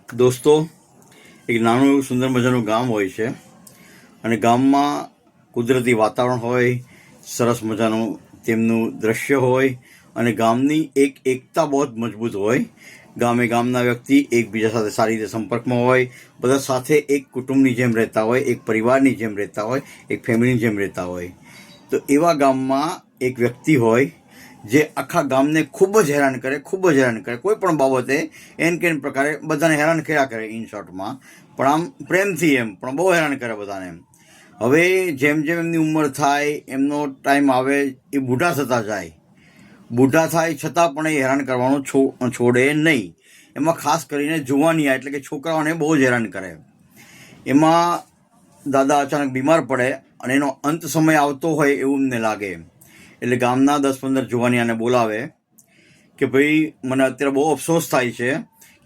દોસ્તો, એક નાનું એવું સુંદર મજાનું ગામ હોય છે અને ગામમાં કુદરતી વાતાવરણ હોય, સરસ મજાનું તેમનું દ્રશ્ય હોય અને ગામની એક એકતા બહુ જ મજબૂત હોય. ગામના વ્યક્તિ એકબીજા સાથે સારી રીતે સંપર્કમાં હોય, બધા સાથે એક કુટુંબની જેમ રહેતા હોય, એક પરિવારની જેમ રહેતા હોય, એક ફેમિલીની જેમ રહેતા હોય. તો એવા ગામમાં એક વ્યક્તિ હોય જે આખા ગામને ખૂબ જ હેરાન કરે, કોઈ પણ બાબતે એન કેન પ્રકારે બધાને હેરાન કર્યા કરે. ઇન શોર્ટમાં પણ આમ પ્રેમથી એમ પણ બહુ હેરાન કરે બધાને. હવે જેમ જેમ એમની ઉંમર થાય, એમનો ટાઈમ આવે, એ બૂઢા થતા જાય. બૂઢા થાય છતાં પણ એ હેરાન કરવાનું છોડે નહીં. એમાં ખાસ કરીને જુવાનિયા એટલે કે છોકરાઓને બહુ જ હેરાન કરે. એમાં દાદા અચાનક બીમાર પડે અને એનો અંત સમય આવતો હોય એવું એમને લાગે. એટલે ગામના 10-15 જુવાનિયાને બોલાવે કે ભાઈ, મને અત્યારે બહુ અફસોસ થાય છે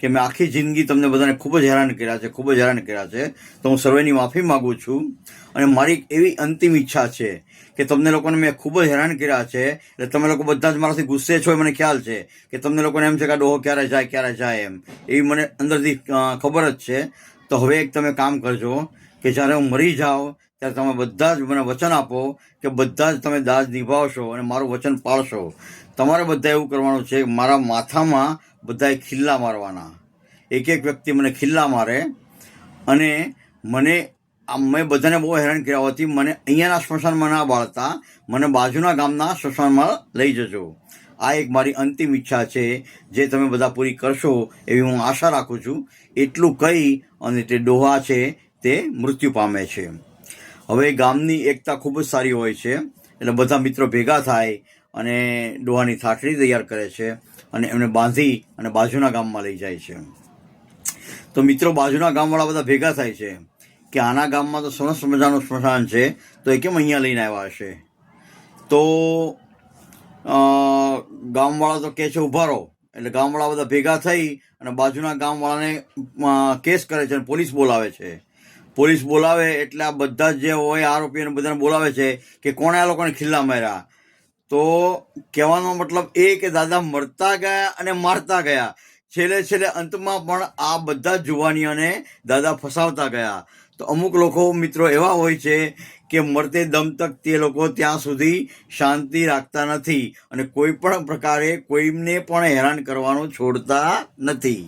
કે મેં આખી જિંદગી તમને બધાને ખૂબ જ હેરાન કર્યા છે. તો હું સર્વેની માફી માગું છું અને મારી એવી અંતિમ ઈચ્છા છે કે તમને લોકોને મેં ખૂબ જ હેરાન કર્યા છે. એટલે તમે લોકો બધા જ મારાથી ગુસ્સે છો, મને ખ્યાલ છે કે તમને લોકોને એમ છે કે આ ડોહો ક્યારે જાય એમ, એવી મને અંદરથી ખબર જ છે. તો હવે એક તમે કામ કરજો કે જ્યારે હું મરી જાઉં ત્યારે તમે બધા જ મને વચન આપો કે બધા જ તમે દાજ નિભાવશો અને મારું વચન પાળશો. તમારે બધા એવું કરવાનું છે, મારા માથામાં બધાએ ખિલ્લા મારવાના. એક વ્યક્તિ મને ખિલ્લા મારે અને મેં બધાને બહુ હેરાન કર્યા હોવાથી મને અહીંયાના સ્મશાનમાં ના બાળતા, મને બાજુના ગામના સ્મશાનમાં લઈ જજો. આ એક મારી અંતિમ ઈચ્છા છે, જે તમે બધા પૂરી કરશો એવી હું આશા રાખું છું. એટલું કહી અને તે ડોહા છે તે મૃત્યુ પામે છે. હવે ગામની એકતા ખૂબ જ સારી હોય છે. એટલે બધા મિત્રો ભેગા થાય અને ડોહાની થાઠડી તૈયાર કરે છે અને એમને બાંધી અને બાજુના ગામમાં લઈ જાય છે. તો મિત્રો, બાજુના ગામવાળા બધા ભેગા થાય છે કે આના ગામમાં તો સરસ મજાનું સ્મશાન છે, તો એ કેમ અહીંયા લઈને આવ્યા હશે. તો ગામવાળા તો કહે છે ઊભા રહો. એટલે ગામવાળા બધા ભેગા થઈ અને બાજુના ગામવાળાને કેસ કરે છે અને પોલીસ બોલાવે છે. પોલીસ બોલાવે એટલે આ બધા જે હોય આરોપીઓને બધાને બોલાવે છે કે કોણે આ લોકોને ખિલ્લા માર્યા. તો કહેવાનો મતલબ એ કે દાદા મરતા ગયા અને મારતા ગયા. છેલ્લે અંતમાં પણ આ બધા જુવાનીઓને દાદા ફસાવતા ગયા. તો અમુક લોકો મિત્રો એવા હોય છે કે મરતે દમ તક તે લોકો ત્યાં સુધી શાંતિ રાખતા નથી અને કોઈ પણ પ્રકારે કોઈને પણ હેરાન કરવાનું છોડતા નથી.